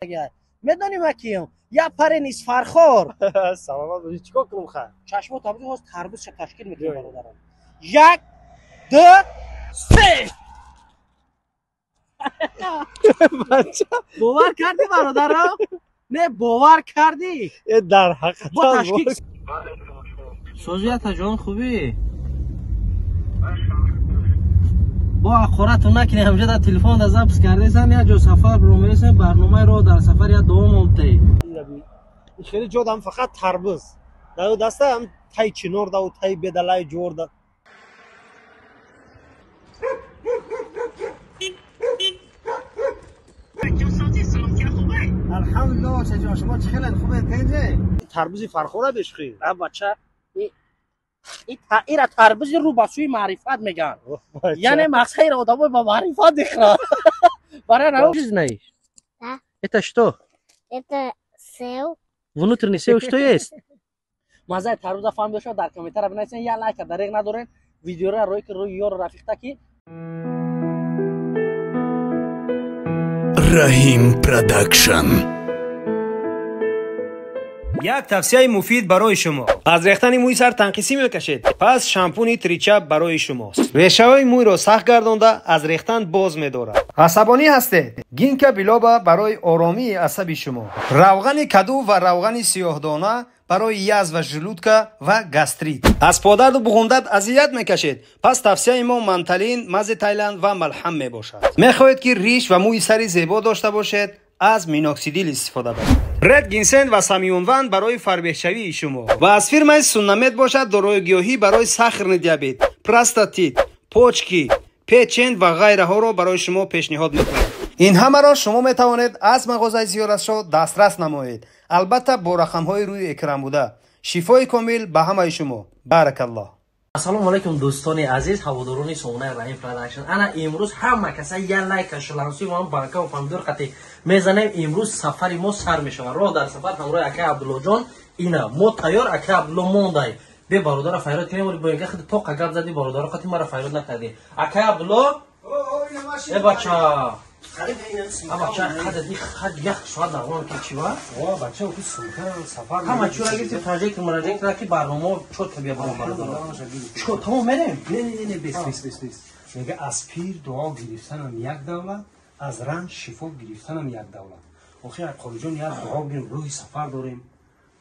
میدونی من کیم یا پر نیست فرخور سلامت باشی. چیکار کنم خیر؟ چشم تا بگو تربوز چه تشکیل میدیم برادرم. 1 2 3 بچه باور کردی برادرم؟ نه باور کردی؟ در حقیقت با تشکیل سوزیت جان خوبی؟ با اخورتون نکنی همجا در تلفن در زبس کرده سن یا جو سفر برومیسن برنامه رو در سفر یا دوم امتی خیلی جادم فقط تربوز در دسته هم تای چنور ده و تای بدلای جور ده الحمدلله چه شما چه خیلی خوبه تنجه تربوزی فرخوره بشخی بچه این تربوز رو بسوی معرفت میگن یعنی مقصد رو آدم با معرفت دیخرا برای نو چیز نیست это что? Это сел. Внутренний сел что есть? مزه تربوز فهم بشه در کامنتر بنویسین یا لایک دریغ ندارین ویدیو رو روی یار رفیق تکی رحیم پروداکشن یک توصیه مفید برای شما. از ریختن موی سر تنقیسی میکشید، پس شامپونی تریچاپ برای شماست. ریشه های موی را سخت گردانده از ریختن باز می‌دارد. عصبانی هستید؟ گینکا بیلوبا برای آرامی عصبی شما. روغن کدو و روغن سیاه‌دانه برای یز و ژلودکا و گاستریت. از پادرد و بغندت اذیت میکشید، پس توصیه ما منتلین، مز تایلند و ملحم میباشد. میخواهید که ریش و موی سری زیبا داشته باشید، از مینوکسیدیل استفاده کنید. رد گینسن و سمیونوان برای فربهشوی شما و از فرمای سونامد باشد داروی گیاهی برای ساختن دیابت، پروستاتیت، پوچکی، پیچند و غیره ها را برای شما پیشنهاد میکنم. این همه را شما میتوانید از مغازه زیارتشو دسترس نمایید، البته با رقم های روی اکران بوده. شفای کامل به همه شما. بارک الله. السلام علیکم دوستان عزیز هواداران سامانه رحیم پروداکشن. انا امروز همه کسا یا لایک شلانسی و بانکا و پامدور قطعی میزنیم. امروز سفر ما سر میشود. راه در سفر همراه اکای عبدالله جان اینا ما تیار اکای عبدالله موندای به برادر فیراد کنیم ولی با اینکه خود تو قگب زدی برادر قطعی مرا فیراد نکردی. اکای عبدالله ای بچه بچه خدادی خد یک ساعت دوام که چی وا بچه او سفر سفر همه چی را گرفتی پروژه مراجعه کرد که برنامه چوت که بیا برنامه چوت تمام میریم نه بیس میگه از پیر دعا گرفتنم یک دولت از رنج شفا گرفتنم یک دولت آخه اقای جان یک دعا بگیریم روی سفر داریم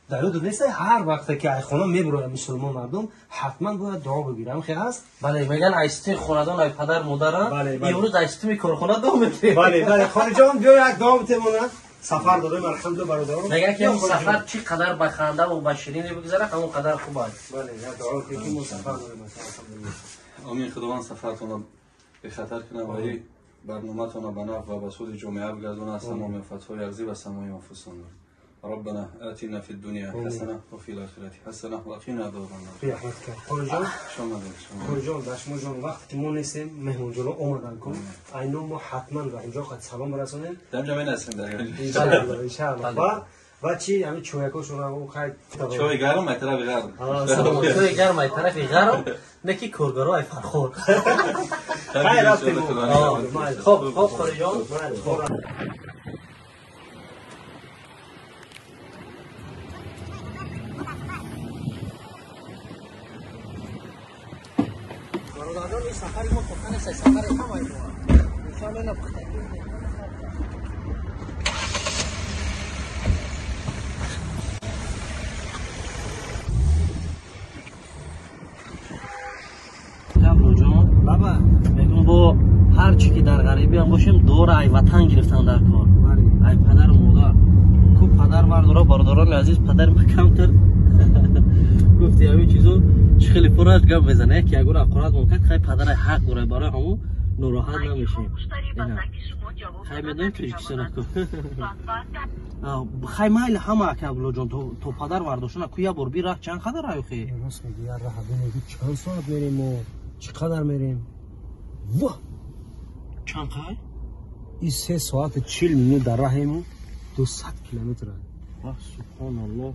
در اون نیست هر وقت که خونه میبره مسلمان مردم حتما باید دعا بگیرم خیلی هست بله میگن ایستی خاندان ای پدر مادر امروز ایستی می کارخانه دعا میکنه بله خاله جان بیا یک دعا بتمونه سفر داریم الحمدلله برادران میگه که این سفر چی قدر به خنده و به شیرینی بگذره همون قدر خوبه بله یک دعا که سفر داریم الحمدلله امین خداوند سفرتون رو به خطر کنه و این برنامه‌تون رو به نفع و به سود جامعه بگردونه از تمام فتوای ارضی و سماوی انفسون. ربنا آتنا في الدنيا حسنه وفي الاخره حسنه وقنا عذاب النار. خاله جان شما خاله جان داشما جان وقتی که ما نیستیم مهمون جلو اومدن کن اینو ما حتما و اینجا خد سلام برسونیم دم جمعه نسیم در ان شاء الله و چی همین چویکاشون رو خیر چای گرم مای طرف گرم چای گرم مای طرف گرم نکی کورگارو ای فرخور خیر رفتیم خب خاله جان برادران این سفری ما پختن است سفر همه ما انشاءالله اینا پختن عبدالله جان بابا میگم با هر چی که در غریبی هم باشیم دور ای وطن گرفتن در کار ای پدر و مادر کو پدر مردورا برادران عزیز پدر مکمتر گفتی همین چیزو خیلی پرش گپ بزنه که اگر اقرات ممکن خیلی پدر حق داره برای همون ناراحت نمیشیم خیلی میدونم چه چیزی نکن خیلی مایل همه که عبدالله جان تو پدر ورداشون کویا بر بی راه چند قدر راهی خیلی راست میگی راه ببینید چند ساعت میریم و چقدر میریم واه چند قدر این 3 ساعت 40 مینوت در راهیم 200 کیلومتر سبحان الله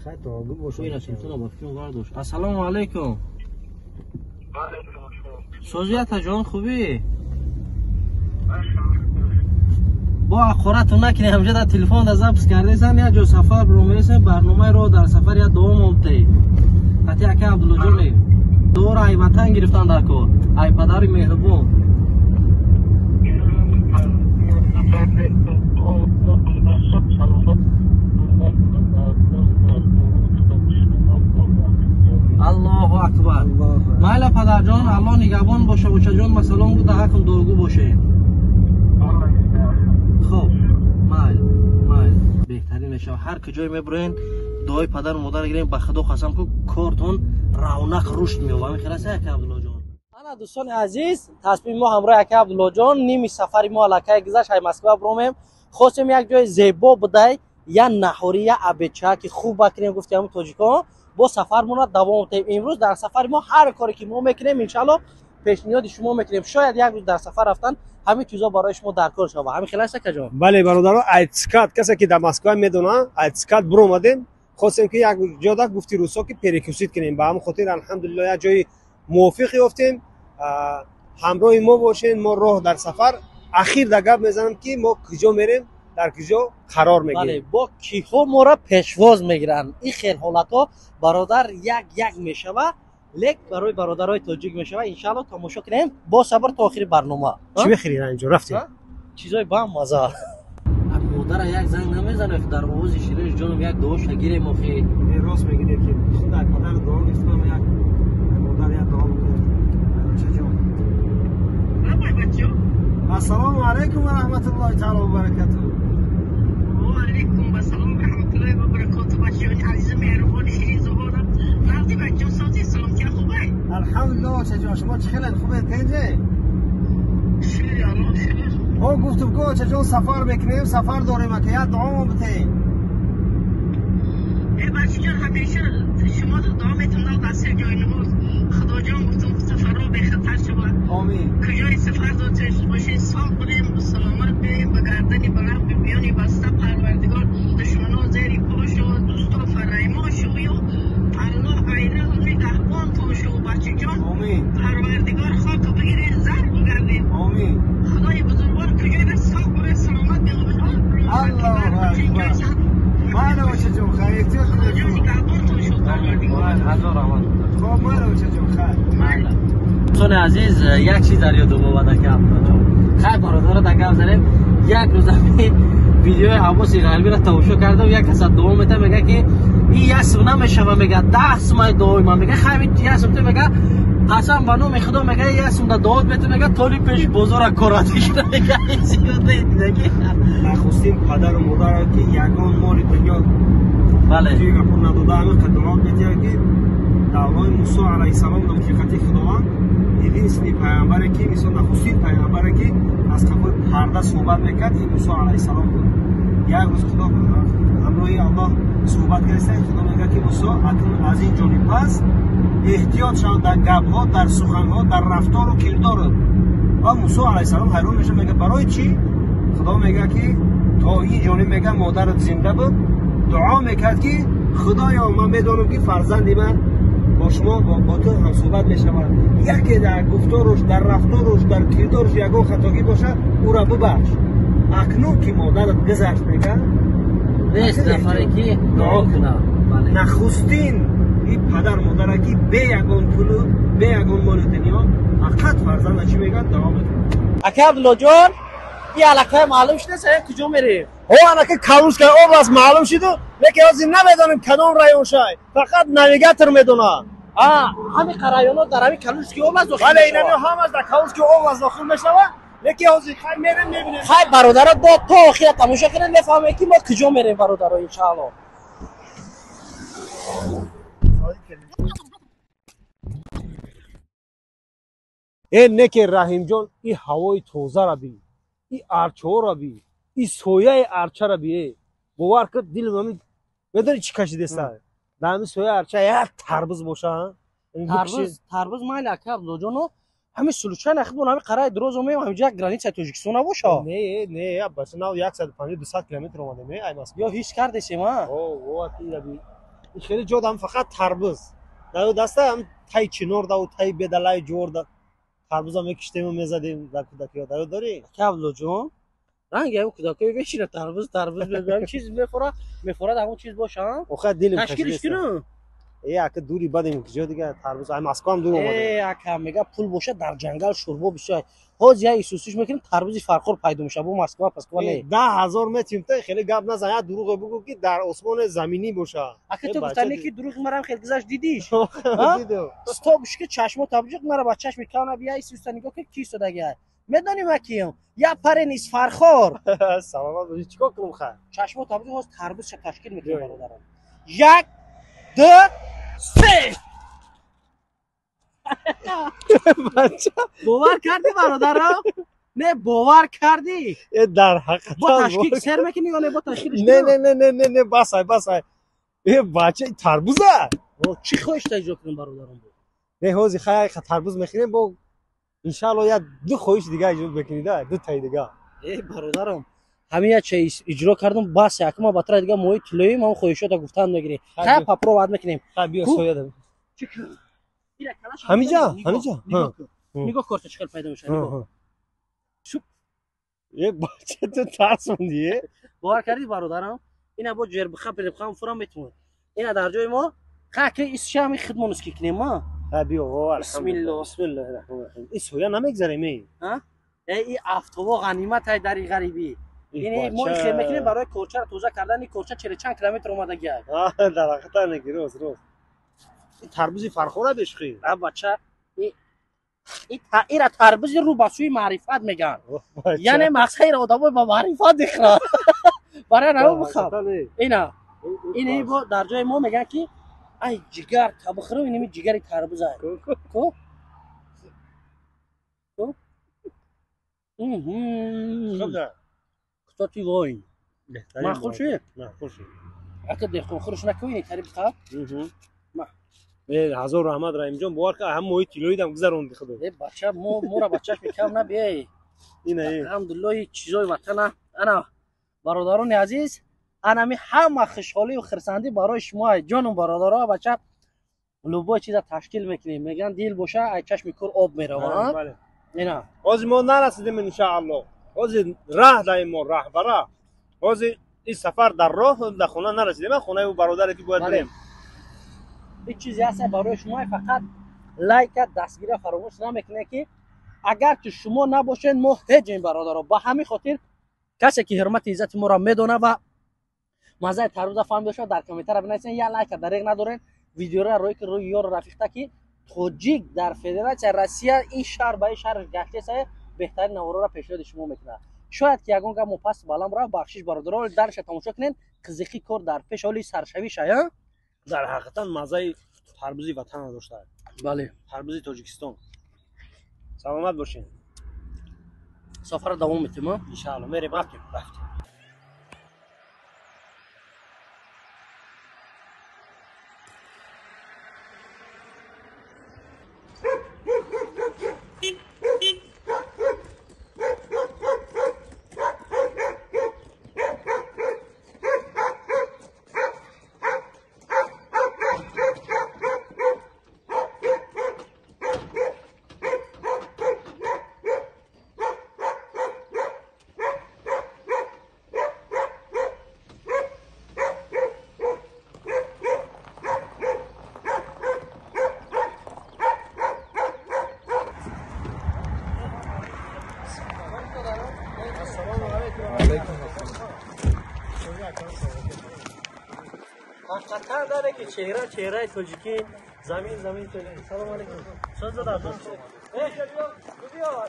خیلی داغو باشه این تلفن با فیلم وارداش السلام علیکم سوزیت جان خوبی با اخورتون نکنی همجا در تلفن در زبس کرده سن یا جو سفر برومیسن برنامه رو در سفر یا دوم اومده حتی اکه عبدالله جونی دور ای وطن گرفتن در کو ای پدر مهربون الله اکبر مایل پدر جان الله نگهبان باشه بچه جان مثلا بود در حکم دورگو باشه خب مایل بهترین شو هر کجای میبرین دعای پدر و مادر گیرین به خدا قسم کو کارتون رونق رشد میوه همین خلاصه یک عبدالله جان انا دوستان عزیز تصمیم ما همراه یک عبدالله جان نیمی سفری ما علاقه گذشت های مسکو برومیم خواستیم یک جای زیبا بده یا نهاری یا ابچه که خوب بکنیم گفتیم همون تاجیکان با سفرمون دوام بدیم امروز در سفر ما هر کاری که ما میکنیم ان شاء الله پیشنهاد شما میکنیم شاید یک روز در سفر رفتن همین چیزا برای شما در کار شود همین خلاصه که جان بله برادران ایتسکات کسی که در مسکو میدونه ایتسکات برو اومدیم خواستیم که یک جا گفتی روسا که پریکوسیت کنیم به همون خاطر الحمدلله یک جای موافقی افتیم همراه ما باشین ما راه در سفر اخیر در گپ میزنم که ما کجا میریم در کجا قرار میگیریم بله با کیها ما را پیشواز میگیرن این خیر حالت ها برادر یک میشوه لک برای برادرای تاجیک میشوه ان شاء الله تماشا کنیم با صبر تا آخر برنامه چی بخرید اینجا رفتیم چیزای با مزه مادر یک زنگ نمیزنه در آواز شیرین جانم یک دوش گیریم اخی راست میگید که خدا پدر دعا گفتم یک مادر یک دعا السلام علیکم و رحمت الله تعالی و برکاته و علیکم السلام و رحمت الله و برکاته بچه‌های عزیز مهربان خیلی زبانم رفتی بچه‌ها سازی سلامتی خوبه الحمدلله چجا شما چخیلن خوبه تنجه خیلی الله خیلی ما گفتم که چجا سفر بکنیم سفر داریم که یک دعا بتیم ای بچه‌ها همیشه شما دعامتون در دست جای نماز خدا جان گفتم سفر رو به خطر شود آمین کجای سفر داشته باشین سال کنیم سلامت بریم به گردنی برم به بیانی بسته پروردگار دشمنا زیری پاش و دوستا فرایما شو یا الله عیره و نگهبان تو شو بچه جان آمین پروردگار خاک بگیره زر بگردیم آمین خدای بزرگوار کجای دست سال کنه سلامت بیامد الله اکبر مالا چجا خیر احتیاط کجا کنید نگهبان تو شو پروردگار هزار رحمت خب مالا چجا خیر دوستان عزیز یک چیز در یاد اومد که عبدالله جان خیر برادر در گپ زدیم یک روز همین ویدیو عباس قلبی را تماشا کرده و یک کس دوم میته میگه که این اسم نمیشه میگه 10 اسم دعای من میگه خیلی اسم تو میگه قسم به نام خدا میگه این اسم در دعات میته میگه طولی پیش بزرگ کراتیش میگه این زیاده دیگه نخستین پدر و مادر که یگان مال دنیا بله توی گپون نداده همه قدمات میتیه که دعوای موسی علیه السلام در حقیقتی خداوند دیدین اسمی پیامبره که مثلا نخستین پیامبره که از قبل پرده صحبت میکرد این موسی علیه السلام بود یک روز خدا همراه الله صحبت کرده خدا میگه که موسی اکنون از این جانب پس احتیاط شد در گپ‌ها در سخن‌ها در رفتار و کردار و موسی علیه السلام حیران میشه میگه برای چی خدا میگه که تا این جانب میگه مادرت زنده بود دعا میکرد که خدایا من میدونم که فرزندی من با شما با تو هم صحبت میشود یکی در گفتارش در رفتارش در کردارش یگان خطاگی باشه او را ببخش اکنون که مادرت گذشت میگه نیست نفره که دعا کنه نخستین این پدر مادر که به یگان پول به یگان مال دنیا فقط فرزند چی میگن دعا میکنه اکه عبدالله جان این علاقه معلوم شده سه کجا میریم انا که کالوس که اوبلاست معلوم شد لیکن از این نمیدونیم کدام رایون شای فقط نویگاتور میدونه همین قرایانا در همین کالوسکی اوبلاست داخل بله اینا هم از در کالوسکی اوبلاست داخل میشوه لیکن از این خیلی میریم میبینیم خیلی برادرها با تا آخر تماشا کنن نفهمه که ما کجا میریم برادرها انشاءالله این نکه رحیم جان این هوای توزه را بی این ارچه را بی این سویه ارچه را بی باور کن دل من میدونی چی کشیده است در همین سویه ارچه یک تربوز باشه تربوز مایل اکه عبدالله جانو همین سلوچه نخبون همین قرای دروز و میم همینجا گرانیت تاجیکستان باشه نه بس نه 150 200 کیلومتر اومده می ای ماست یا هیچ کرده سیما او کی ربی این خیلی جودم فقط تربوز در دسته هم تای چنور دا و تای بدلای جور دا تربوز هم کشتیم میزدیم در کودکی یاد داری که عبدالله جان رنگ همون کودکای بشینه تربوز بگم چیز میخوره همون چیز باشه ها آخه دلم تشکیلش کنه یک دوری بدیم که جا دیگه تربوز های مسکو هم دور اومده اکا میگه پول باشه در جنگل شوربا بشه حاج یا ایسوسیش میکنیم تربوزی فرخور پیدا میشه بو مسکو پس کنه 10,000 متر تا خیلی گپ نزن یا دروغ بگو که در آسمان زمینی باشه اگه تو گفتنی که دروغ مرم خیلی گذشت دیدیش دیدم استوبش که چشمو تابجق مرا با چشم میکنه بیا ایسوستا نگاه که کی شده میدونی ما کیم یا پر نیست فرخور سلامت باشی چیکار کنم خیر چشمو تابجق از تربوز چه تشکیل میکنه برادرم 1 2 3 بچه باور کردی برادرم نه باور کردی در حقیقت با تشکیل سر میکنی یا نه با تشکیلش نه بس بچه تربوزه چی خوش تجربه کنم برادرم نه حوزی خیر تربوز میخریم با انشالله یا دو خویش دیگه اجرا بکنید دو تای دیگه ای برادرم همین چه اجرا کردم بس یکم باتر دیگه موی کیلویی ما خویشو تا گفتن نگیری خیر پاپرو بعد میکنیم بیا سویا دم همینجا نگاه کارت چقدر پیدا میشه نگاه یک بچه تو ترس موندیه باور کردی برادرم اینا با جرب خبر فرام میتونه اینا در جای ما خاک اسشامی خدمت کنیم ما بیا بسم الله الرحمن الرحیم این سویا نمیگذاریم ها ای افتوا غنیمت های در غریبی یعنی ما خیلی میکنیم برای کورچه رو توزیع کردن. این کورچه 40 کیلومتر اومده گه در حقیقت نگی روز این تربوزی فرخوره بشخی بچه این تربوز رو بسوی معرفت میگن یعنی مقصد آدم با معرفت دیخرا برای نمو بخواب اینه با در جای ما میگن که ای جگر تا بخورم اینمی جگر تربوز های کو کتاتی واین ما خوشی اگه دخون خورش نکنی قریب خواب 1000 رحمت رحیم جان باور که هم موی کیلویی دم گذروندی خدا بچه مو را بچهش میکم نبیای اینه الحمدلله چیزای وطن انا برادران عزیز انا می همه خوشحالی و خرسندی برای شما جانم برادرها بچه لوبا چیزا تشکیل میکنیم میگن دیل باشه ای چشم کور آب میره بله اینا از ما نرسیدیم ان شاء الله از راه دایم ما راه برا از این سفر در راه در خونه نرسیدیم خونه و برادری که باید بریم این چیزی هست برای شما فقط لایک دستگیره فراموش نمیکنه که اگر که شما نباشین ما هیچ این برادرها با همین خاطر کسی که حرمت عزت ما را میدونه و مزه تربوز فهم داشته در کامنتر بنویسین یا لایک دریغ ندارین ویدیو را روی یار رفیق کی توجیک در فدراسیون روسیه این شهر به شهر گشته سه بهترین نوارا را پیشنهاد شما میکنه شاید که یگان گام پاس بالام را بخشش برادرها درش تماشا کنین قزقی کار در پیش اولی سرشوی شایا در حقیقتا مزه تربوزی وطن داشته بله تربوزی تاجیکستان سلامت باشین سفر دوام میتیم ان شاء الله میریم رفتیم خطر داره که چهره تاجیکی زمین تاجیکی سلام علیکم سوز داد دوست بیا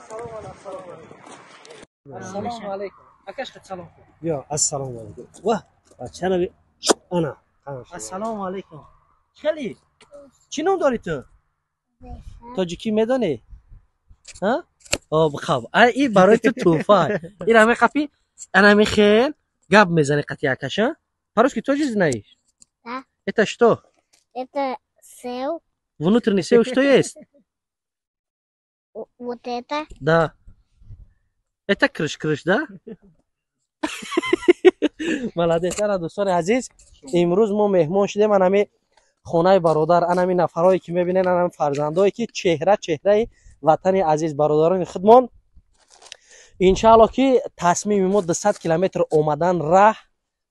سلام علیکم اکش سلام بیا السلام علیکم واه بچه نبی انا السلام علیکم خیلی چی نام داری تو تاجیکی میدونی ها بخواب این برای تو توفه این همه خفی انا میخیر گاب میزنی قطعی اکشا پروش که تو چیز نیش Да. Это что? Это сел. Внутренний сел что есть? Вот это. Да. Это крыш, да? молодец. انا دوستان عزیز امروز ما مهمان شدیم انمی خانه برادر انمی نفرایی که میبینین انمی فرزندایی که چهره وطن عزیز برادران خودمان иншаалло ки тасмими мо 200 километр омадан раҳ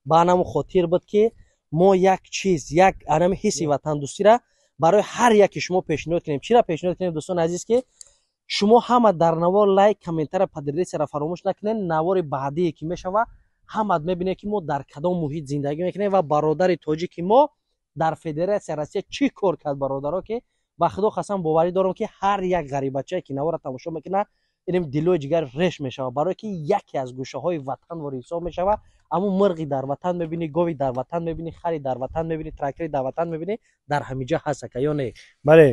ба анаму хотир буд ки мо як чиз як анами ҳисси ватандӯстиро барои ҳар яки шумо пешниҳод кунем. чиро пешниҳод кунем дӯстони азиз ки шумо ҳама дар навор лайк комментария подписатсияро фаромӯш накунед. навори баъдие ки мешава ҳамат мебинед ки мо дар кадом муҳит зиндагӣ мекунем ва бародари тоҷики мо дар федератсия россия чӣ кор кард бародаро ки ба худо қасам боварӣ дорам ки ҳар як ғарибачае ки наворро тамошо мекунад инем дилои ҷигар реш мешава барое ки яке аз гӯшаҳои ватан ворӣ ҳисоб мешава. аммо мурғи дар ватан мебинӣ, гови дар ватан мебинӣ, хари дар ватан мебинӣ, трактори дар ватан мебинӣ, дар ҳамиҷа ҳаст ака ё не? бале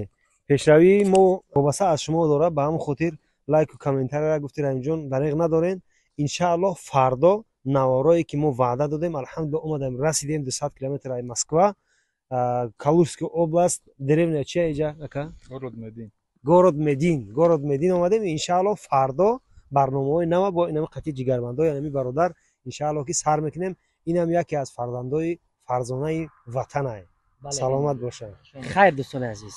пешравии мо вобаста аз шумо дорад. ба ҳамон хотир лайку комментарияро гуфти раимҷон дариқ надорен. иншаалло фардо наворое ки мо ваъда додем алҳамдулилла омадем расидем 200 километр ай Москва, Калужская область, деревня чия иҷа ака? город медин омадем. иншаалло фардо барномаҳои нава бо инами қатъи ҷигарбандо яъне бародар иншаалло ки сар мекунем. инам яке аз фарзандои фарзонаи ватан ай. саломат бошад. хайр дӯстони азиз.